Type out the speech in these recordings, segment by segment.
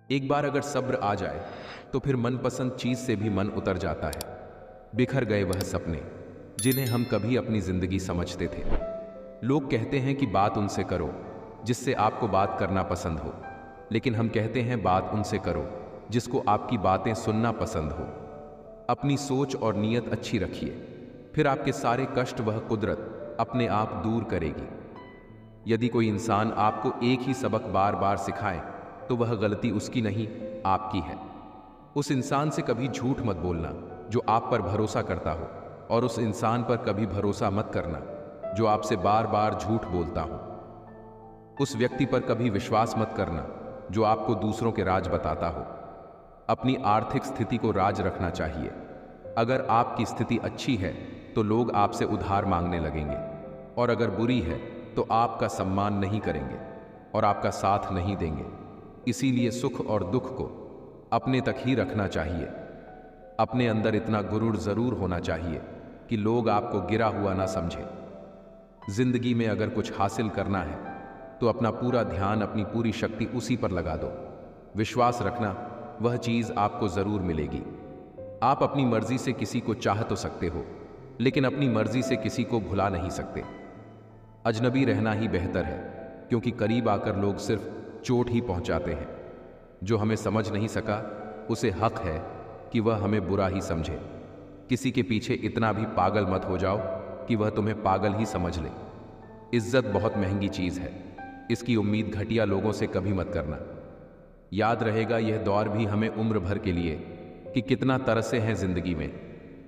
एक बार अगर सब्र आ जाए तो फिर मनपसंद चीज से भी मन उतर जाता है। बिखर गए वह सपने जिन्हें हम कभी अपनी जिंदगी समझते थे। लोग कहते हैं कि बात उनसे करो जिससे आपको बात करना पसंद हो, लेकिन हम कहते हैं बात उनसे करो जिसको आपकी बातें सुनना पसंद हो। अपनी सोच और नीयत अच्छी रखिए, फिर आपके सारे कष्ट वह कुदरत अपने आप दूर करेगी। यदि कोई इंसान आपको एक ही सबक बार बार सिखाए तो वह गलती उसकी नहीं, आपकी है। उस इंसान से कभी झूठ मत बोलना जो आप पर भरोसा करता हो, और उस इंसान पर कभी भरोसा मत करना जो आपसे बार बार झूठ बोलता हो। उस व्यक्ति पर कभी विश्वास मत करना जो आपको दूसरों के राज बताता हो। अपनी आर्थिक स्थिति को राज रखना चाहिए। अगर आपकी स्थिति अच्छी है तो लोग आपसे उधार मांगने लगेंगे, और अगर बुरी है तो आपका सम्मान नहीं करेंगे और आपका साथ नहीं देंगे। इसीलिए सुख और दुख को अपने तक ही रखना चाहिए। अपने अंदर इतना गुरूर जरूर होना चाहिए कि लोग आपको गिरा हुआ ना समझे। जिंदगी में अगर कुछ हासिल करना है तो अपना पूरा ध्यान, अपनी पूरी शक्ति उसी पर लगा दो। विश्वास रखना, वह चीज आपको जरूर मिलेगी। आप अपनी मर्जी से किसी को चाह तो सकते हो, लेकिन अपनी मर्जी से किसी को भुला नहीं सकते। अजनबी रहना ही बेहतर है, क्योंकि करीब आकर लोग सिर्फ चोट ही पहुंचाते हैं। जो हमें समझ नहीं सका उसे हक है कि वह हमें बुरा ही समझे। किसी के पीछे इतना भी पागल मत हो जाओ कि वह तुम्हें पागल ही समझ ले। इज्जत बहुत महंगी चीज है, इसकी उम्मीद घटिया लोगों से कभी मत करना। याद रहेगा यह दौर भी हमें उम्र भर के लिए कि कितना तरसे हैं जिंदगी में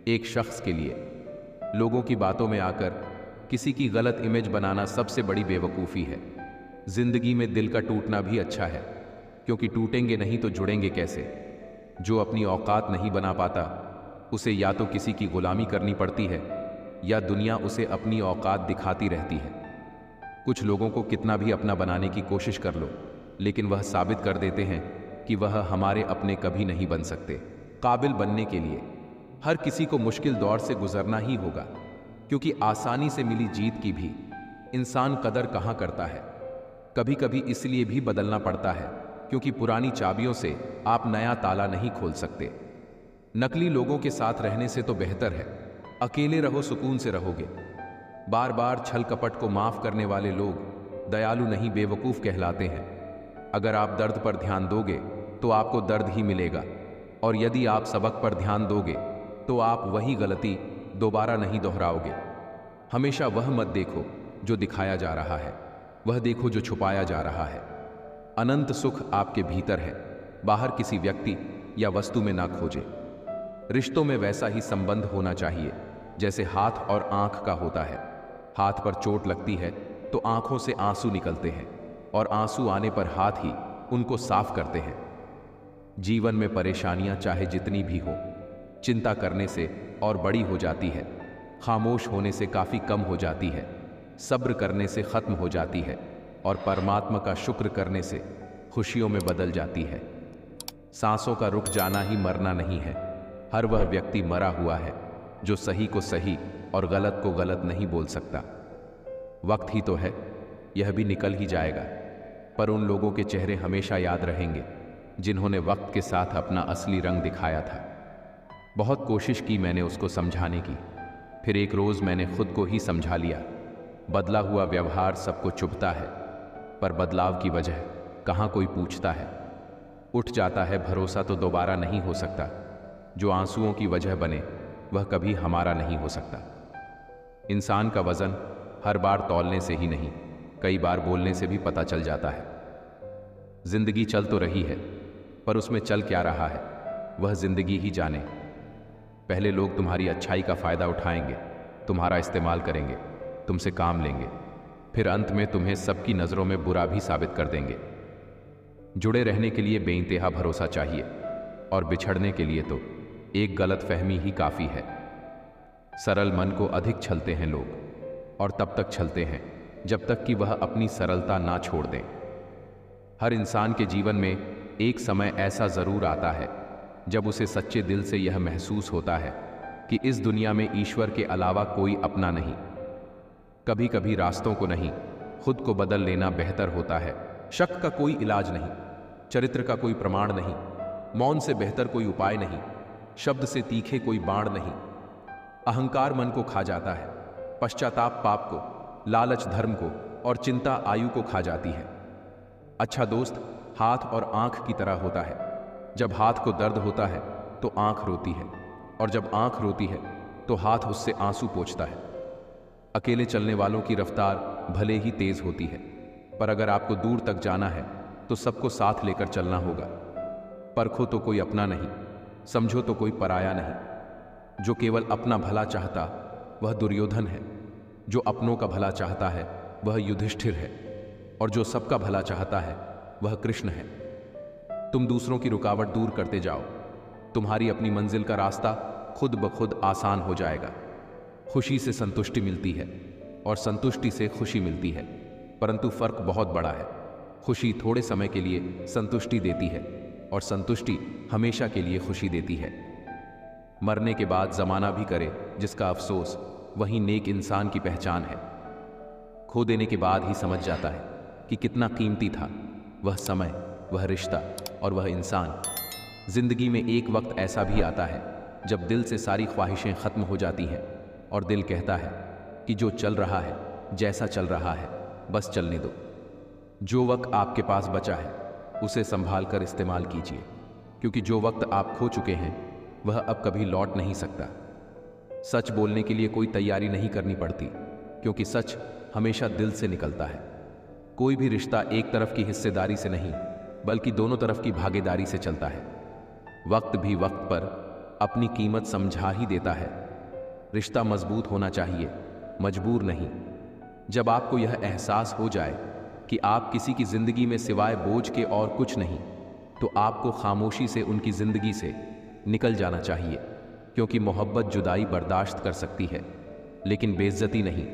एक शख्स के लिए। लोगों की बातों में आकर किसी की गलत इमेज बनाना सबसे बड़ी बेवकूफ़ी है। जिंदगी में दिल का टूटना भी अच्छा है, क्योंकि टूटेंगे नहीं तो जुड़ेंगे कैसे। जो अपनी औकात नहीं बना पाता उसे या तो किसी की गुलामी करनी पड़ती है या दुनिया उसे अपनी औकात दिखाती रहती है। कुछ लोगों को कितना भी अपना बनाने की कोशिश कर लो, लेकिन वह साबित कर देते हैं कि वह हमारे अपने कभी नहीं बन सकते। काबिल बनने के लिए हर किसी को मुश्किल दौर से गुजरना ही होगा, क्योंकि आसानी से मिली जीत की भी इंसान कदर कहाँ करता है। कभी कभी इसलिए भी बदलना पड़ता है क्योंकि पुरानी चाबियों से आप नया ताला नहीं खोल सकते। नकली लोगों के साथ रहने से तो बेहतर है अकेले रहो, सुकून से रहोगे। बार बार छल कपट को माफ करने वाले लोग दयालु नहीं, बेवकूफ कहलाते हैं। अगर आप दर्द पर ध्यान दोगे तो आपको दर्द ही मिलेगा, और यदि आप सबक पर ध्यान दोगे तो आप वही गलती दोबारा नहीं दोहराओगे। हमेशा वह मत देखो जो दिखाया जा रहा है, वह देखो जो छुपाया जा रहा है। अनंत सुख आपके भीतर है, बाहर किसी व्यक्ति या वस्तु में ना खोजे। रिश्तों में वैसा ही संबंध होना चाहिए जैसे हाथ और आंख का होता है। हाथ पर चोट लगती है तो आंखों से आंसू निकलते हैं, और आंसू आने पर हाथ ही उनको साफ करते हैं। जीवन में परेशानियां चाहे जितनी भी हो, चिंता करने से और बड़ी हो जाती है, खामोश होने से काफी कम हो जाती है, सब्र करने से खत्म हो जाती है, और परमात्मा का शुक्र करने से खुशियों में बदल जाती है। सांसों का रुक जाना ही मरना नहीं है। हर वह व्यक्ति मरा हुआ है जो सही को सही और गलत को गलत नहीं बोल सकता। वक्त ही तो है, यह भी निकल ही जाएगा, पर उन लोगों के चेहरे हमेशा याद रहेंगे जिन्होंने वक्त के साथ अपना असली रंग दिखाया था। बहुत कोशिश की मैंने उसको समझाने की, फिर एक रोज मैंने खुद को ही समझा लिया। बदला हुआ व्यवहार सबको चुभता है, पर बदलाव की वजह कहाँ कोई पूछता है। उठ जाता है भरोसा तो दोबारा नहीं हो सकता। जो आंसुओं की वजह बने वह कभी हमारा नहीं हो सकता। इंसान का वजन हर बार तौलने से ही नहीं, कई बार बोलने से भी पता चल जाता है। जिंदगी चल तो रही है, पर उसमें चल क्या रहा है वह जिंदगी ही जाने। पहले लोग तुम्हारी अच्छाई का फायदा उठाएंगे, तुम्हारा इस्तेमाल करेंगे, तुमसे काम लेंगे, फिर अंत में तुम्हें सबकी नजरों में बुरा भी साबित कर देंगे। जुड़े रहने के लिए बेइंतहा भरोसा चाहिए, और बिछड़ने के लिए तो एक गलत फहमी ही काफी है। सरल मन को अधिक छलते हैं लोग, और तब तक छलते हैं जब तक कि वह अपनी सरलता ना छोड़ दें। हर इंसान के जीवन में एक समय ऐसा जरूर आता है जब उसे सच्चे दिल से यह महसूस होता है कि इस दुनिया में ईश्वर के अलावा कोई अपना नहीं। कभी कभी रास्तों को नहीं, खुद को बदल लेना बेहतर होता है। शक का कोई इलाज नहीं, चरित्र का कोई प्रमाण नहीं, मौन से बेहतर कोई उपाय नहीं, शब्द से तीखे कोई बाण नहीं। अहंकार मन को खा जाता है, पश्चाताप पाप को, लालच धर्म को और चिंता आयु को खा जाती है। अच्छा दोस्त हाथ और आंख की तरह होता है। जब हाथ को दर्द होता है तो आंख रोती है, और जब आंख रोती है तो हाथ उससे आंसू पोंछता है। अकेले चलने वालों की रफ्तार भले ही तेज होती है, पर अगर आपको दूर तक जाना है तो सबको साथ लेकर चलना होगा। परखो तो कोई अपना नहीं, समझो तो कोई पराया नहीं। जो केवल अपना भला चाहता वह दुर्योधन है, जो अपनों का भला चाहता है वह युधिष्ठिर है, और जो सबका भला चाहता है वह कृष्ण है। तुम दूसरों की रुकावट दूर करते जाओ, तुम्हारी अपनी मंजिल का रास्ता खुद ब खुद आसान हो जाएगा। खुशी से संतुष्टि मिलती है और संतुष्टि से खुशी मिलती है, परंतु फर्क बहुत बड़ा है। खुशी थोड़े समय के लिए संतुष्टि देती है और संतुष्टि हमेशा के लिए खुशी देती है। मरने के बाद जमाना भी करे जिसका अफसोस, वही नेक इंसान की पहचान है। खो देने के बाद ही समझ जाता है कि कितना कीमती था वह समय, वह रिश्ता और वह इंसान। जिंदगी में एक वक्त ऐसा भी आता है जब दिल से सारी ख्वाहिशें खत्म हो जाती हैं और दिल कहता है कि जो चल रहा है, जैसा चल रहा है, बस चलने दो। जो वक्त आपके पास बचा है उसे संभाल कर इस्तेमाल कीजिए, क्योंकि जो वक्त आप खो चुके हैं वह अब कभी लौट नहीं सकता। सच बोलने के लिए कोई तैयारी नहीं करनी पड़ती, क्योंकि सच हमेशा दिल से निकलता है। कोई भी रिश्ता एक तरफ की हिस्सेदारी से नहीं, बल्कि दोनों तरफ की भागीदारी से चलता है। वक्त भी वक्त पर अपनी कीमत समझा ही देता है। रिश्ता मजबूत होना चाहिए, मजबूर नहीं। जब आपको यह एहसास हो जाए कि आप किसी की जिंदगी में सिवाय बोझ के और कुछ नहीं, तो आपको खामोशी से उनकी जिंदगी से निकल जाना चाहिए, क्योंकि मोहब्बत जुदाई बर्दाश्त कर सकती है, लेकिन बेइज्जती नहीं।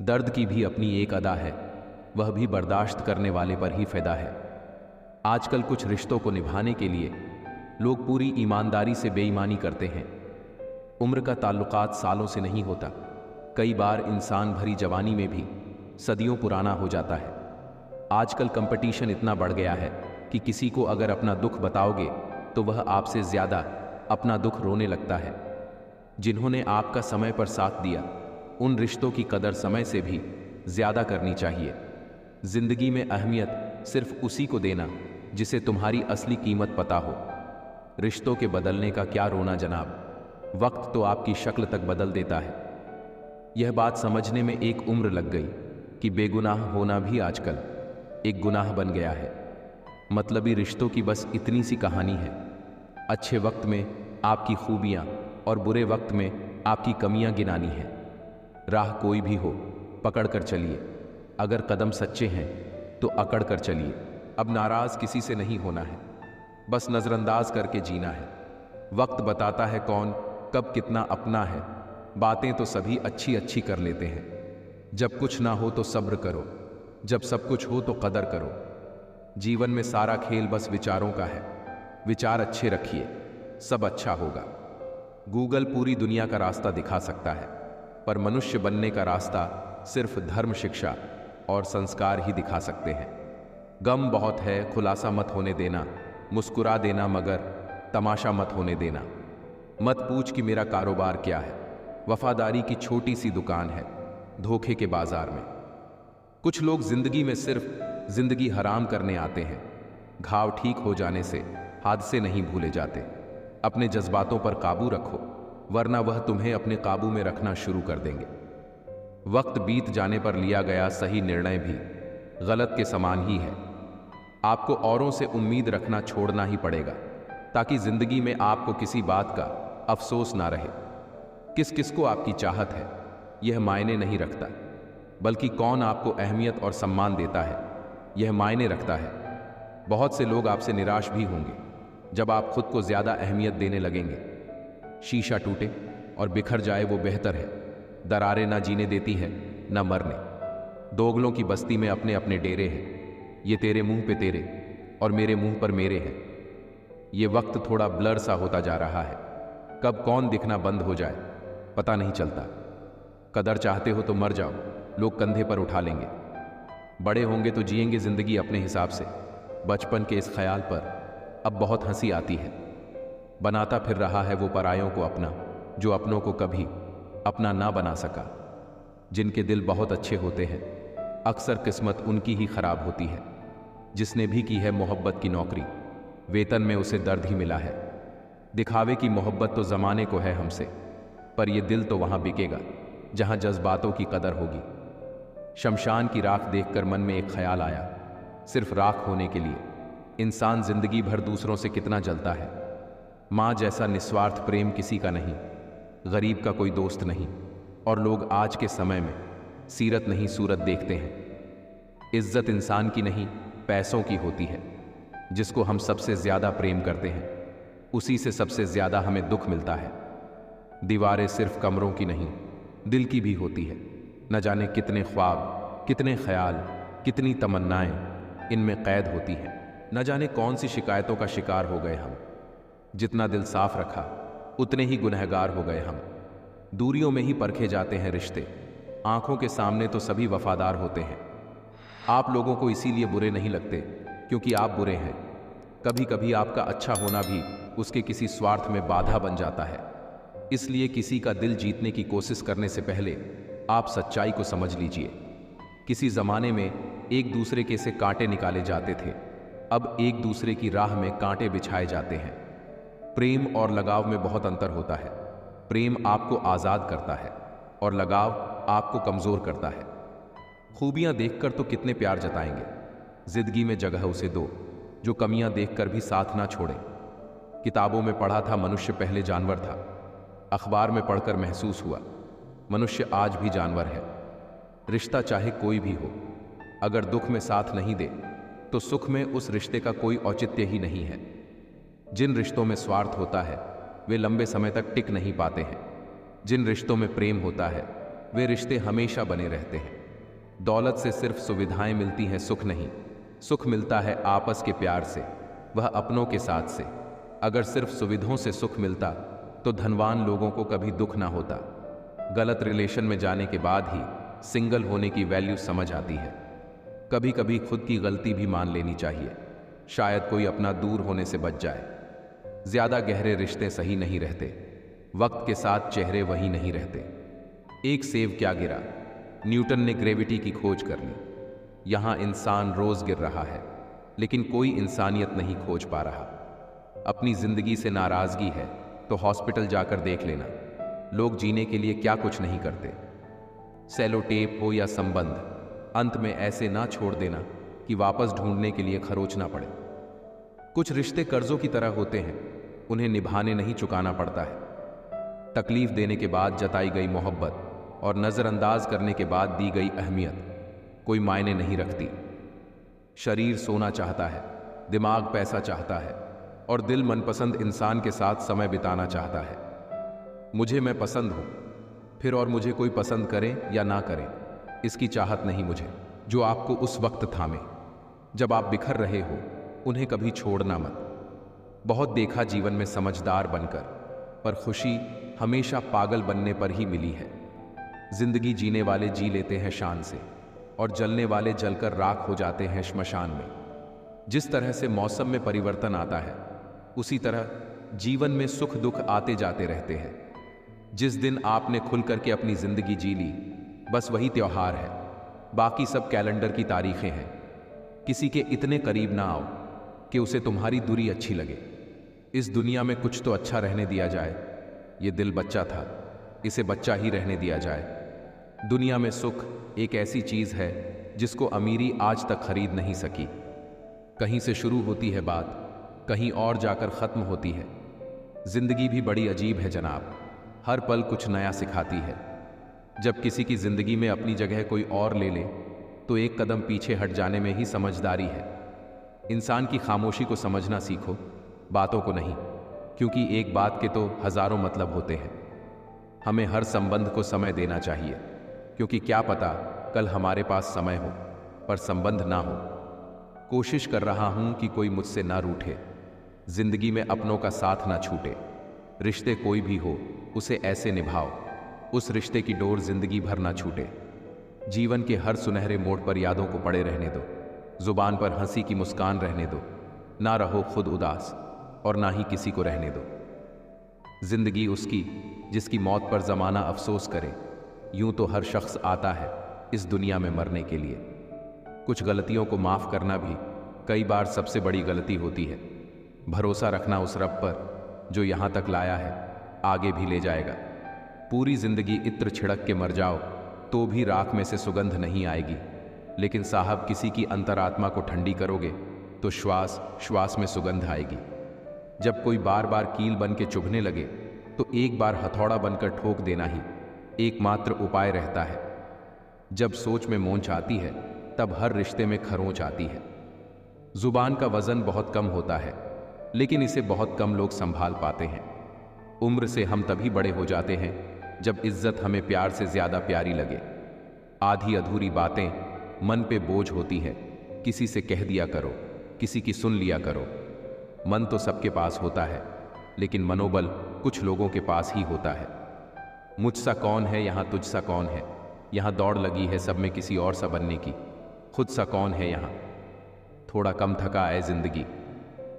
दर्द की भी अपनी एक अदा है, वह भी बर्दाश्त करने वाले पर ही फ़ायदा है। आजकल कुछ रिश्तों को निभाने के लिए लोग पूरी ईमानदारी से बेईमानी करते हैं। उम्र का ताल्लुकात सालों से नहीं होता, कई बार इंसान भरी जवानी में भी सदियों पुराना हो जाता है। आजकल कंपटीशन इतना बढ़ गया है कि किसी को अगर अपना दुख बताओगे तो वह आपसे ज़्यादा अपना दुख रोने लगता है। जिन्होंने आपका समय पर साथ दिया, उन रिश्तों की कदर समय से भी ज़्यादा करनी चाहिए। जिंदगी में अहमियत सिर्फ उसी को देना जिसे तुम्हारी असली कीमत पता हो। रिश्तों के बदलने का क्या रोना जनाब, वक्त तो आपकी शक्ल तक बदल देता है। यह बात समझने में एक उम्र लग गई कि बेगुनाह होना भी आजकल एक गुनाह बन गया है। मतलबी रिश्तों की बस इतनी सी कहानी है। अच्छे वक्त में आपकी खूबियाँ और बुरे वक्त में आपकी कमियाँ गिनानी है। राह कोई भी हो, पकड़ कर चलिए। अगर कदम सच्चे हैं तो अकड़ कर चलिए। अब नाराज़ किसी से नहीं होना है, बस नज़रअंदाज करके जीना है। वक्त बताता है कौन कब कितना अपना है। बातें तो सभी अच्छी अच्छी कर लेते हैं। जब कुछ ना हो तो सब्र करो, जब सब कुछ हो तो कदर करो। जीवन में सारा खेल बस विचारों का है। विचार अच्छे रखिए, सब अच्छा होगा। गूगल पूरी दुनिया का रास्ता दिखा सकता है, पर मनुष्य बनने का रास्ता सिर्फ धर्म, शिक्षा और संस्कार ही दिखा सकते हैं। गम बहुत है, खुलासा मत होने देना। मुस्कुरा देना मगर तमाशा मत होने देना। मत पूछ कि मेरा कारोबार क्या है, वफादारी की छोटी सी दुकान है धोखे के बाजार में। कुछ लोग जिंदगी में सिर्फ जिंदगी हराम करने आते हैं। घाव ठीक हो जाने से हादसे नहीं भूले जाते। अपने जज्बातों पर काबू रखो, वरना वह तुम्हें अपने काबू में रखना शुरू कर देंगे। वक्त बीत जाने पर लिया गया सही निर्णय भी गलत के समान ही है। आपको औरों से उम्मीद रखना छोड़ना ही पड़ेगा, ताकि जिंदगी में आपको किसी बात का अफसोस ना रहे। किस किस को आपकी चाहत है यह मायने नहीं रखता, बल्कि कौन आपको अहमियत और सम्मान देता है यह मायने रखता है। बहुत से लोग आपसे निराश भी होंगे जब आप खुद को ज़्यादा अहमियत देने लगेंगे। शीशा टूटे और बिखर जाए वो बेहतर है। दरारें ना जीने देती है ना मरने। दोगलों की बस्ती में अपने अपने डेरे हैं। ये तेरे मुंह पे तेरे और मेरे मुंह पर मेरे हैं। ये वक्त थोड़ा ब्लर सा होता जा रहा है। कब कौन दिखना बंद हो जाए पता नहीं चलता। कदर चाहते हो तो मर जाओ, लोग कंधे पर उठा लेंगे। बड़े होंगे तो जिएंगे जिंदगी अपने हिसाब से, बचपन के इस ख्याल पर अब बहुत हंसी आती है। बनाता फिर रहा है वो परायों को अपना, जो अपनों को कभी अपना ना बना सका। जिनके दिल बहुत अच्छे होते हैं, अक्सर किस्मत उनकी ही खराब होती है। जिसने भी की है मोहब्बत की नौकरी, वेतन में उसे दर्द ही मिला है। दिखावे की मोहब्बत तो जमाने को है हमसे, पर ये दिल तो वहां बिकेगा जहां जज्बातों की कदर होगी। शमशान की राख देखकर मन में एक ख्याल आया, सिर्फ राख होने के लिए इंसान जिंदगी भर दूसरों से कितना जलता है। माँ जैसा निस्वार्थ प्रेम किसी का नहीं, गरीब का कोई दोस्त नहीं, और लोग आज के समय में सीरत नहीं सूरत देखते हैं। इज्जत इंसान की नहीं, पैसों की होती है। जिसको हम सबसे ज्यादा प्रेम करते हैं, उसी से सबसे ज्यादा हमें दुख मिलता है। दीवारें सिर्फ कमरों की नहीं, दिल की भी होती है। न जाने कितने ख्वाब, कितने ख्याल, कितनी तमन्नाएं इनमें कैद होती हैं। न जाने कौन सी शिकायतों का शिकार हो गए हम। जितना दिल साफ रखा, उतने ही गुनहगार हो गए हम। दूरियों में ही परखे जाते हैं रिश्ते, आंखों के सामने तो सभी वफादार होते हैं। आप लोगों को इसीलिए बुरे नहीं लगते क्योंकि आप बुरे हैं। कभी कभी आपका अच्छा होना भी उसके किसी स्वार्थ में बाधा बन जाता है। इसलिए किसी का दिल जीतने की कोशिश करने से पहले आप सच्चाई को समझ लीजिए। किसी जमाने में एक दूसरे के से कांटे निकाले जाते थे, अब एक दूसरे की राह में कांटे बिछाए जाते हैं। प्रेम और लगाव में बहुत अंतर होता है। प्रेम आपको आज़ाद करता है और लगाव आपको कमज़ोर करता है। खूबियां देखकर तो कितने प्यार जताएंगे, जिंदगी में जगह उसे दो जो कमियां देखकर भी साथ ना छोड़े। किताबों में पढ़ा था मनुष्य पहले जानवर था, अखबार में पढ़कर महसूस हुआ मनुष्य आज भी जानवर है। रिश्ता चाहे कोई भी हो, अगर दुख में साथ नहीं दे तो सुख में उस रिश्ते का कोई औचित्य ही नहीं है। जिन रिश्तों में स्वार्थ होता है वे लंबे समय तक टिक नहीं पाते हैं। जिन रिश्तों में प्रेम होता है वे रिश्ते हमेशा बने रहते हैं। दौलत से सिर्फ सुविधाएं मिलती हैं, सुख नहीं। सुख मिलता है आपस के प्यार से, वह अपनों के साथ से। अगर सिर्फ सुविधाओं से सुख मिलता तो धनवान लोगों को कभी दुख ना होता। गलत रिलेशन में जाने के बाद ही सिंगल होने की वैल्यू समझ आती है। कभी कभी खुद की गलती भी मान लेनी चाहिए, शायद कोई अपना दूर होने से बच जाए। ज्यादा गहरे रिश्ते सही नहीं रहते, वक्त के साथ चेहरे वही नहीं रहते। एक सेब क्या गिरा, न्यूटन ने ग्रेविटी की खोज कर ली। यहां इंसान रोज गिर रहा है, लेकिन कोई इंसानियत नहीं खोज पा रहा। अपनी जिंदगी से नाराजगी है तो हॉस्पिटल जाकर देख लेना, लोग जीने के लिए क्या कुछ नहीं करते। सेलो टेप हो या संबंध, अंत में ऐसे ना छोड़ देना कि वापस ढूंढने के लिए खरोचना पड़े। कुछ रिश्ते कर्जों की तरह होते हैं, उन्हें निभाने नहीं चुकाना पड़ता है। तकलीफ देने के बाद जताई गई मोहब्बत और नजरअंदाज करने के बाद दी गई अहमियत कोई मायने नहीं रखती। शरीर सोना चाहता है, दिमाग पैसा चाहता है, और दिल मनपसंद इंसान के साथ समय बिताना चाहता है। मुझे मैं पसंद हूं, फिर और मुझे कोई पसंद करे या ना करे, इसकी चाहत नहीं मुझे। जो आपको उस वक्त थामे जब आप बिखर रहे हो, उन्हें कभी छोड़ना मत। बहुत देखा जीवन में समझदार बनकर, पर खुशी हमेशा पागल बनने पर ही मिली है। जिंदगी जीने वाले जी लेते हैं शान से, और जलने वाले जलकर राख हो जाते हैं श्मशान में। जिस तरह से मौसम में परिवर्तन आता है, उसी तरह जीवन में सुख दुख आते जाते रहते हैं। जिस दिन आपने खुल करके अपनी जिंदगी जी ली, बस वही त्योहार है, बाकी सब कैलेंडर की तारीखें हैं। किसी के इतने करीब ना आओ कि उसे तुम्हारी दूरी अच्छी लगे। इस दुनिया में कुछ तो अच्छा रहने दिया जाए। ये दिल बच्चा था, इसे बच्चा ही रहने दिया जाए। दुनिया में सुख एक ऐसी चीज है जिसको अमीरी आज तक खरीद नहीं सकी। कहीं से शुरू होती है बात, कहीं और जाकर खत्म होती है। जिंदगी भी बड़ी अजीब है जनाब, हर पल कुछ नया सिखाती है। जब किसी की जिंदगी में अपनी जगह कोई और ले ले तो एक कदम पीछे हट जाने में ही समझदारी है। इंसान की खामोशी को समझना सीखो, बातों को नहीं, क्योंकि एक बात के तो हजारों मतलब होते हैं। हमें हर संबंध को समय देना चाहिए, क्योंकि क्या पता कल हमारे पास समय हो पर संबंध ना हो। कोशिश कर रहा हूं कि कोई मुझसे ना रूठे, जिंदगी में अपनों का साथ ना छूटे। रिश्ते कोई भी हो उसे ऐसे निभाओ, उस रिश्ते की डोर जिंदगी भर ना छूटे। जीवन के हर सुनहरे मोड़ पर यादों को पड़े रहने दो, जुबान पर हंसी की मुस्कान रहने दो, ना रहो खुद उदास और ना ही किसी को रहने दो। जिंदगी उसकी जिसकी मौत पर जमाना अफसोस करे। यूं तो हर शख्स आता है इस दुनिया में मरने के लिए। कुछ गलतियों को माफ करना भी कई बार सबसे बड़ी गलती होती है। भरोसा रखना उस रब पर जो यहां तक लाया है आगे भी ले जाएगा। पूरी जिंदगी इत्र छिड़क के मर जाओ तो भी राख में से सुगंध नहीं आएगी, लेकिन साहब किसी की अंतरात्मा को ठंडी करोगे तो श्वास श्वास में सुगंध आएगी। जब कोई बार बार कील बन के चुभने लगे तो एक बार हथौड़ा बनकर ठोक देना ही एकमात्र उपाय रहता है। जब सोच में मोंच आती है तब हर रिश्ते में खरोंच आती है। जुबान का वजन बहुत कम होता है, लेकिन इसे बहुत कम लोग संभाल पाते हैं। उम्र से हम तभी बड़े हो जाते हैं जब इज्जत हमें प्यार से ज्यादा प्यारी लगे। आधी अधूरी बातें मन पे बोझ होती है, किसी से कह दिया करो, किसी की सुन लिया करो। मन तो सबके पास होता है, लेकिन मनोबल कुछ लोगों के पास ही होता है। मुझसा कौन है यहाँ, तुझसा कौन है, यहाँ दौड़ लगी है सब में किसी और सा बनने की। खुद सा कौन है यहाँ, थोड़ा कम थका है जिंदगी,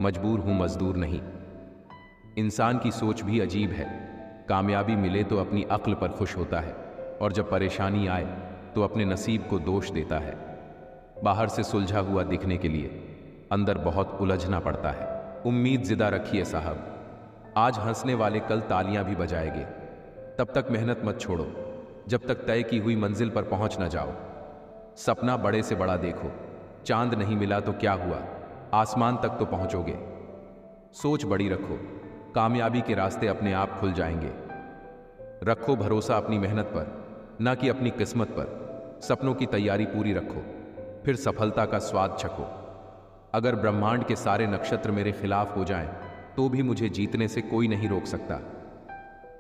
मजबूर हूं मजदूर नहीं। इंसान की सोच भी अजीब है। कामयाबी मिले तो अपनी अक्ल पर खुश होता है, और जब परेशानी आए तो अपने नसीब को दोष देता है। बाहर से सुलझा हुआ दिखने के लिए अंदर बहुत उलझना पड़ता है। उम्मीद जिदा रखिए साहब, आज हंसने वाले कल तालियां भी बजाएंगे। तब तक मेहनत मत छोड़ो जब तक तय की हुई मंजिल पर पहुंच न जाओ। सपना बड़े से बड़ा देखो, चांद नहीं मिला तो क्या हुआ, आसमान तक तो पहुंचोगे। सोच बड़ी रखो, कामयाबी के रास्ते अपने आप खुल जाएंगे। रखो भरोसा अपनी मेहनत पर, ना कि अपनी किस्मत पर। सपनों की तैयारी पूरी रखो, फिर सफलता का स्वाद चखो। अगर ब्रह्मांड के सारे नक्षत्र मेरे खिलाफ हो जाएं, तो भी मुझे जीतने से कोई नहीं रोक सकता।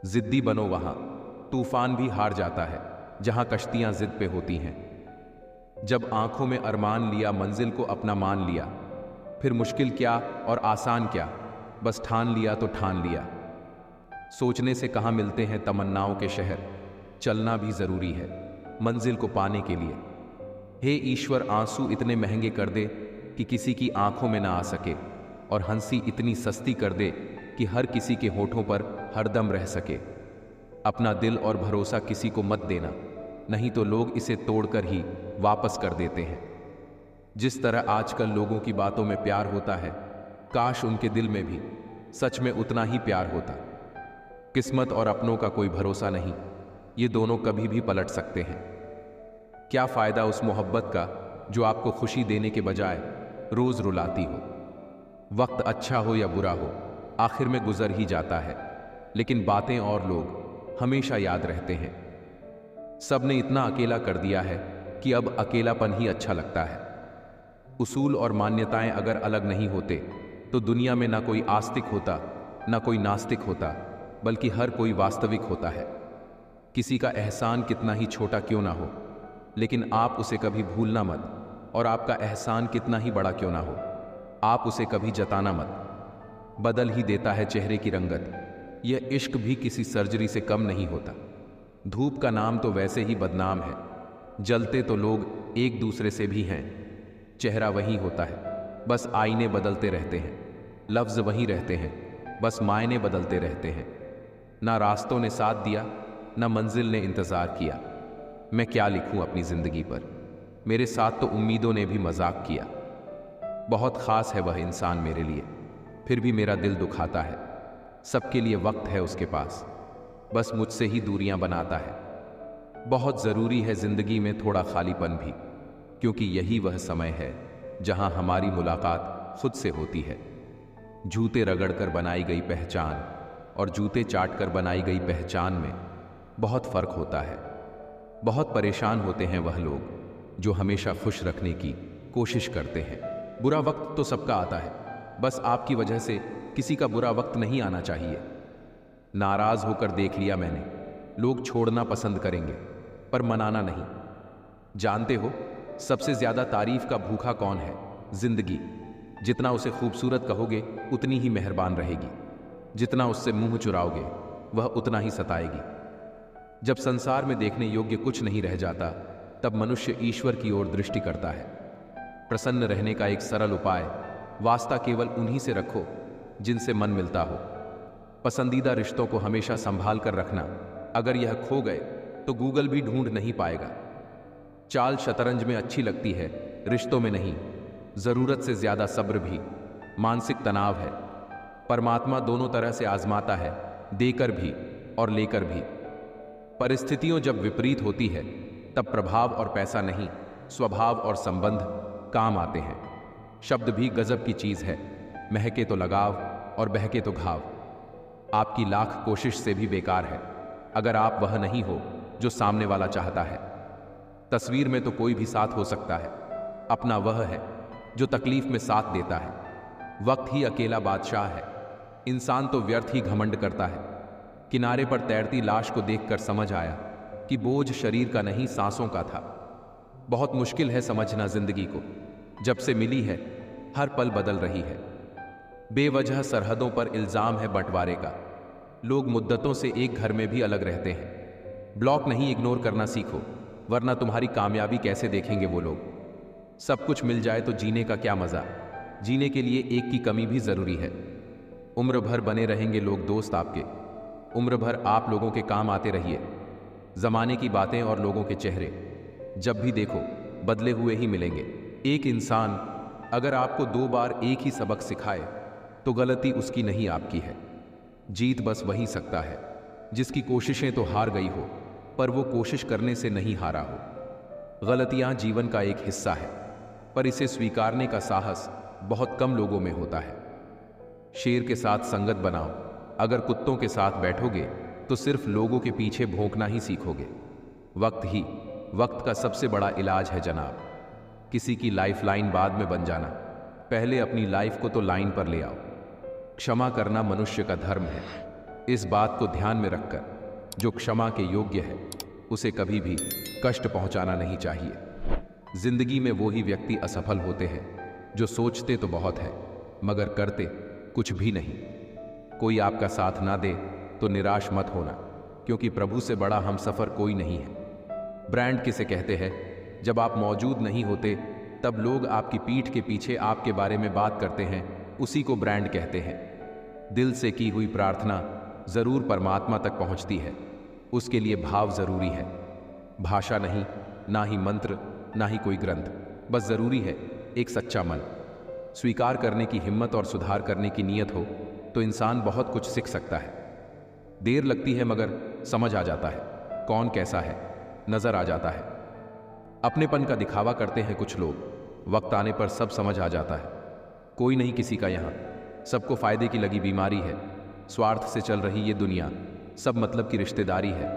जिद्दी बनो, वहां तूफान भी हार जाता है जहां कश्तियां जिद पे होती हैं। जब आंखों में अरमान लिया, मंजिल को अपना मान लिया, फिर मुश्किल क्या और आसान क्या, बस ठान लिया तो ठान लिया। सोचने से कहां मिलते हैं तमन्नाओं के शहर, चलना भी जरूरी है मंजिल को पाने के लिए। हे ईश्वर, आंसू इतने महंगे कर दे कि किसी की आंखों में ना आ सके, और हंसी इतनी सस्ती कर दे कि हर किसी के होठों पर हरदम रह सके। अपना दिल और भरोसा किसी को मत देना, नहीं तो लोग इसे तोड़कर ही वापस कर देते हैं। जिस तरह आजकल लोगों की बातों में प्यार होता है, काश उनके दिल में भी सच में उतना ही प्यार होता। किस्मत और अपनों का कोई भरोसा नहीं, ये दोनों कभी भी पलट सकते हैं। क्या फायदा उस मोहब्बत का जो आपको खुशी देने के बजाय रोज रुलाती हो। वक्त अच्छा हो या बुरा हो, आखिर में गुजर ही जाता है, लेकिन बातें और लोग हमेशा याद रहते हैं। सबने इतना अकेला कर दिया है कि अब अकेलापन ही अच्छा लगता है। उसूल और मान्यताएं अगर अलग नहीं होते तो दुनिया में ना कोई आस्तिक होता, ना कोई नास्तिक होता, बल्कि हर कोई वास्तविक होता है। किसी का एहसान कितना ही छोटा क्यों ना हो, लेकिन आप उसे कभी भूलना मत, और आपका एहसान कितना ही बड़ा क्यों ना हो, आप उसे कभी जताना मत। बदल ही देता है चेहरे की रंगत। यह इश्क भी किसी सर्जरी से कम नहीं होता। धूप का नाम तो वैसे ही बदनाम है, जलते तो लोग एक दूसरे से भी हैं। चेहरा वही होता है, बस आईने बदलते रहते हैं। लफ्ज वही रहते हैं, बस मायने बदलते रहते हैं। ना रास्तों ने साथ दिया, ना मंजिल ने इंतजार किया। मैं क्या लिखूं अपनी जिंदगी पर, मेरे साथ तो उम्मीदों ने भी मजाक किया। बहुत खास है वह इंसान मेरे लिए, फिर भी मेरा दिल दुखाता है। सबके लिए वक्त है उसके पास, बस मुझसे ही दूरियां बनाता है। बहुत जरूरी है जिंदगी में थोड़ा खालीपन भी, क्योंकि यही वह समय है जहां हमारी मुलाकात खुद से होती है। जूते रगड़कर बनाई गई पहचान और जूते चाटकर बनाई गई पहचान में बहुत फर्क होता है। बहुत परेशान होते हैं वह लोग जो हमेशा खुश रखने की कोशिश करते हैं। बुरा वक्त तो सबका आता है, बस आपकी वजह से किसी का बुरा वक्त नहीं आना चाहिए। नाराज होकर देख लिया मैंने, लोग छोड़ना पसंद करेंगे पर मनाना नहीं। जानते हो सबसे ज्यादा तारीफ का भूखा कौन है? जिंदगी। जितना उसे खूबसूरत कहोगे उतनी ही मेहरबान रहेगी, जितना उससे मुंह चुराओगे वह उतना ही सताएगी। जब संसार में देखने योग्य कुछ नहीं रह जाता, तब मनुष्य ईश्वर की ओर दृष्टि करता है। प्रसन्न रहने का एक सरल उपाय, वास्ता केवल उन्हीं से रखो जिनसे मन मिलता हो। पसंदीदा रिश्तों को हमेशा संभाल कर रखना, अगर यह खो गए तो गूगल भी ढूंढ नहीं पाएगा। चाल शतरंज में अच्छी लगती है, रिश्तों में नहीं। जरूरत से ज्यादा सब्र भी मानसिक तनाव है। परमात्मा दोनों तरह से आजमाता है, देकर भी और लेकर भी। परिस्थितियों जब विपरीत होती है तब प्रभाव और पैसा नहीं, स्वभाव और संबंध काम आते हैं। शब्द भी गजब की चीज है, महके तो लगाव और बहके तो घाव। आपकी लाख कोशिश से भी बेकार है अगर आप वह नहीं हो जो सामने वाला चाहता है। तस्वीर में तो कोई भी साथ हो सकता है, अपना वह है जो तकलीफ में साथ देता है। वक्त ही अकेला बादशाह है, इंसान तो व्यर्थ ही घमंड करता है। किनारे पर तैरती लाश को देखकर समझ आया कि बोझ शरीर का नहीं, सांसों का था। बहुत मुश्किल है समझना जिंदगी को, जब से मिली है हर पल बदल रही है। बेवजह सरहदों पर इल्जाम है बंटवारे का, लोग मुद्दतों से एक घर में भी अलग रहते हैं। ब्लॉक नहीं, इग्नोर करना सीखो, वरना तुम्हारी कामयाबी कैसे देखेंगे वो लोग। सब कुछ मिल जाए तो जीने का क्या मजा, जीने के लिए एक की कमी भी जरूरी है। उम्र भर बने रहेंगे लोग दोस्त आपके, उम्र भर आप लोगों के काम आते रहिए। जमाने की बातें और लोगों के चेहरे जब भी देखो बदले हुए ही मिलेंगे। एक इंसान अगर आपको 2 बार एक ही सबक सिखाए तो गलती उसकी नहीं, आपकी है। जीत बस वही सकता है जिसकी कोशिशें तो हार गई हो पर वो कोशिश करने से नहीं हारा हो। गलतियां जीवन का एक हिस्सा है, पर इसे स्वीकारने का साहस बहुत कम लोगों में होता है। शेर के साथ संगत बनाओ, अगर कुत्तों के साथ बैठोगे तो सिर्फ लोगों के पीछे भौंकना ही सीखोगे। वक्त का सबसे बड़ा इलाज है जनाब। किसी की लाइफ लाइन बाद में बन जाना, पहले अपनी लाइफ को तो लाइन पर ले आओ। क्षमा करना मनुष्य का धर्म है, इस बात को ध्यान में रखकर जो क्षमा के योग्य है उसे कभी भी कष्ट पहुंचाना नहीं चाहिए। जिंदगी में वो ही व्यक्ति असफल होते हैं जो सोचते तो बहुत है मगर करते कुछ भी नहीं। कोई आपका साथ ना दे तो निराश मत होना, क्योंकि प्रभु से बड़ा हमसफर कोई नहीं है। ब्रांड किसे कहते हैं? जब आप मौजूद नहीं होते तब लोग आपकी पीठ के पीछे आपके बारे में बात करते हैं, उसी को ब्रांड कहते हैं। दिल से की हुई प्रार्थना जरूर परमात्मा तक पहुंचती है, उसके लिए भाव जरूरी है। भाषा नहीं, ना ही मंत्र, ना ही कोई ग्रंथ, बस जरूरी है एक सच्चा मन। स्वीकार करने की हिम्मत और सुधार करने की नीयत हो तो इंसान बहुत कुछ सीख सकता है। देर लगती है मगर समझ आ जाता है, कौन कैसा है नजर आ जाता है। अपनेपन का दिखावा करते हैं कुछ लोग, वक्त आने पर सब समझ आ जाता है। कोई नहीं किसी का यहाँ, सबको फायदे की लगी बीमारी है। स्वार्थ से चल रही ये दुनिया, सब मतलब की रिश्तेदारी है।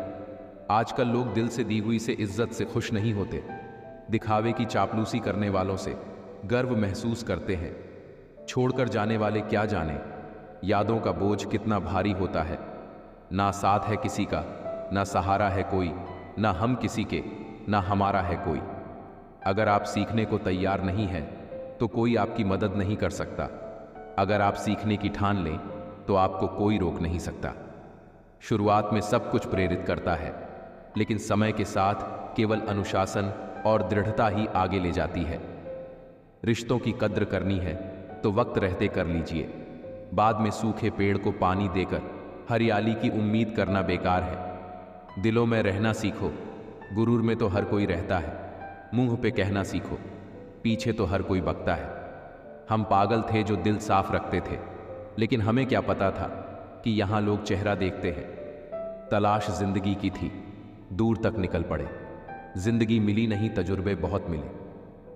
आजकल लोग दिल से दी हुई से इज्जत से खुश नहीं होते, दिखावे की चापलूसी करने वालों से गर्व महसूस करते हैं। छोड़कर जाने वाले क्या जाने यादों का बोझ कितना भारी होता है। ना साथ है किसी का, ना सहारा है कोई, ना हम किसी के, ना हमारा है कोई। अगर आप सीखने को तैयार नहीं हैं तो कोई आपकी मदद नहीं कर सकता। अगर आप सीखने की ठान लें तो आपको कोई रोक नहीं सकता। शुरुआत में सब कुछ प्रेरित करता है, लेकिन समय के साथ केवल अनुशासन और दृढ़ता ही आगे ले जाती है। रिश्तों की कद्र करनी है तो वक्त रहते कर लीजिए। बाद में सूखे पेड़ को पानी देकर हरियाली की उम्मीद करना बेकार है। दिलों में रहना सीखो, गुरूर में तो हर कोई रहता है। मुंह पे कहना सीखो, पीछे तो हर कोई बकता है। हम पागल थे जो दिल साफ रखते थे, लेकिन हमें क्या पता था कि यहाँ लोग चेहरा देखते हैं। तलाश जिंदगी की थी, दूर तक निकल पड़े। जिंदगी मिली नहीं, तजुर्बे बहुत मिले।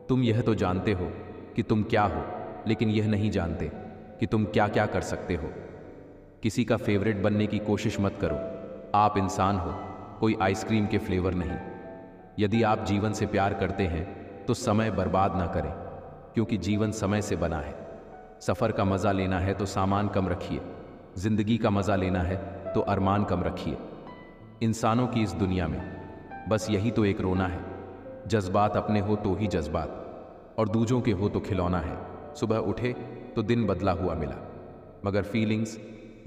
तुम यह तो जानते हो कि तुम क्या हो, लेकिन यह नहीं जानते कि तुम क्या क्या कर सकते हो। किसी का फेवरेट बनने की कोशिश मत करो, आप इंसान हो, कोई आइसक्रीम के फ्लेवर नहीं। यदि आप जीवन से प्यार करते हैं तो समय बर्बाद ना करें, क्योंकि जीवन समय से बना है। सफ़र का मज़ा लेना है तो सामान कम रखिए, जिंदगी का मज़ा लेना है तो अरमान कम रखिए। इंसानों की इस दुनिया में बस यही तो एक रोना है, जज्बात अपने हो तो ही जज्बात, और दूजों के हो तो खिलौना है। सुबह उठे तो दिन बदला हुआ मिला, मगर फीलिंग्स,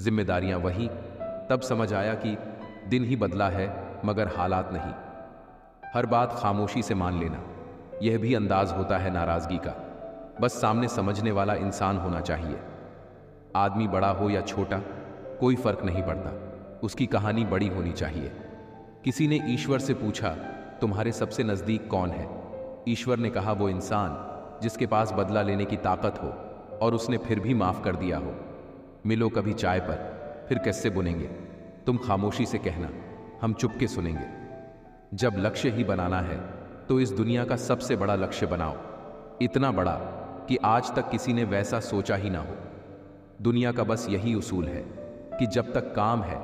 जिम्मेदारियां वही। तब समझ आया कि दिन ही बदला है मगर हालात नहीं। हर बात खामोशी से मान लेना, यह भी अंदाज होता है नाराजगी का। बस सामने समझने वाला इंसान होना चाहिए। आदमी बड़ा हो या छोटा, कोई फर्क नहीं पड़ता, उसकी कहानी बड़ी होनी चाहिए। किसी ने ईश्वर से पूछा, तुम्हारे सबसे नजदीक कौन है? ईश्वर ने कहा, वो इंसान जिसके पास बदला लेने की ताकत हो और उसने फिर भी माफ कर दिया हो। मिलो कभी चाय पर, फिर किस्से बुनेंगे। तुम खामोशी से कहना, हम चुपके सुनेंगे। जब लक्ष्य ही बनाना है तो इस दुनिया का सबसे बड़ा लक्ष्य बनाओ, इतना बड़ा कि आज तक किसी ने वैसा सोचा ही ना हो। दुनिया का बस यही उसूल है कि जब तक काम है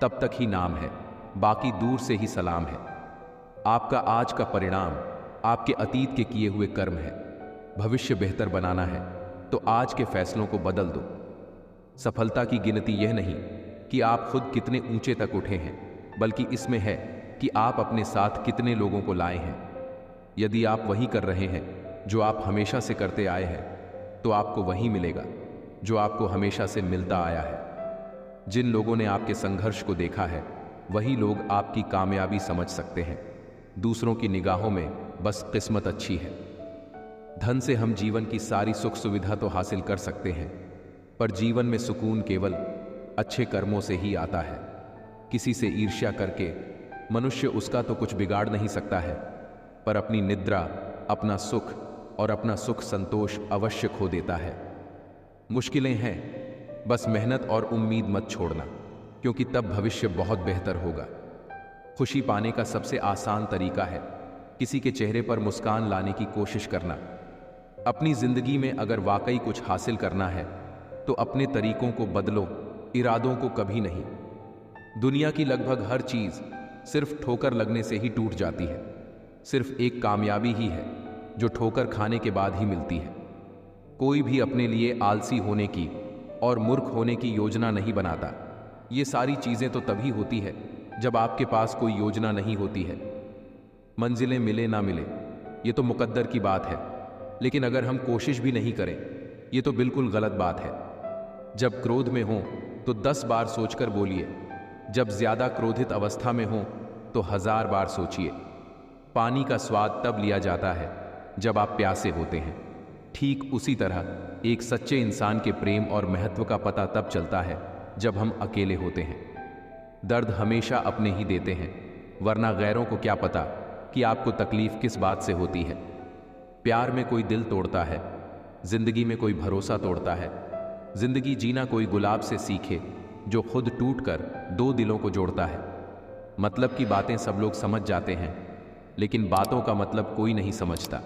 तब तक ही नाम है, बाकी दूर से ही सलाम है। आपका आज का परिणाम आपके अतीत के किए हुए कर्म है। भविष्य बेहतर बनाना है तो आज के फैसलों को बदल दो। सफलता की गिनती यह नहीं कि आप खुद कितने ऊंचे तक उठे हैं, बल्कि इसमें है कि आप अपने साथ कितने लोगों को लाए हैं। यदि आप वही कर रहे हैं जो आप हमेशा से करते आए हैं, तो आपको वही मिलेगा जो आपको हमेशा से मिलता आया है। जिन लोगों ने आपके संघर्ष को देखा है, वही लोग आपकी कामयाबी समझ सकते हैं। दूसरों की निगाहों में बस किस्मत अच्छी है। धन से हम जीवन की सारी सुख सुविधा तो हासिल कर सकते हैं, पर जीवन में सुकून केवल अच्छे कर्मों से ही आता है। किसी से ईर्ष्या करके मनुष्य उसका तो कुछ बिगाड़ नहीं सकता है, पर अपनी निद्रा, अपना सुख और अपना सुख संतोष अवश्य खो देता है। मुश्किलें हैं, बस मेहनत और उम्मीद मत छोड़ना, क्योंकि तब भविष्य बहुत बेहतर होगा। खुशी पाने का सबसे आसान तरीका है किसी के चेहरे पर मुस्कान लाने की कोशिश करना। अपनी जिंदगी में अगर वाकई कुछ हासिल करना है तो अपने तरीकों को बदलो, इरादों को कभी नहीं। दुनिया की लगभग हर चीज सिर्फ ठोकर लगने से ही टूट जाती है। सिर्फ एक कामयाबी ही है जो ठोकर खाने के बाद ही मिलती है। कोई भी अपने लिए आलसी होने की और मूर्ख होने की योजना नहीं बनाता। ये सारी चीजें तो तभी होती है जब आपके पास कोई योजना नहीं होती है। मंजिलें मिले ना मिले, ये तो मुकद्दर की बात है, लेकिन अगर हम कोशिश भी नहीं करें, ये तो बिल्कुल गलत बात है। जब क्रोध में हो तो 10 बार सोचकर बोलिए, जब ज्यादा क्रोधित अवस्था में हो तो 1000 बार सोचिए। पानी का स्वाद तब लिया जाता है जब आप प्यासे होते हैं। ठीक उसी तरह एक सच्चे इंसान के प्रेम और महत्व का पता तब चलता है जब हम अकेले होते हैं। दर्द हमेशा अपने ही देते हैं, वरना गैरों को क्या पता कि आपको तकलीफ किस बात से होती है। प्यार में कोई दिल तोड़ता है, जिंदगी में कोई भरोसा तोड़ता है। जिंदगी जीना कोई गुलाब से सीखे जो खुद टूटकर 2 दिलों को जोड़ता है। मतलब की बातें सब लोग समझ जाते हैं, लेकिन बातों का मतलब कोई नहीं समझता।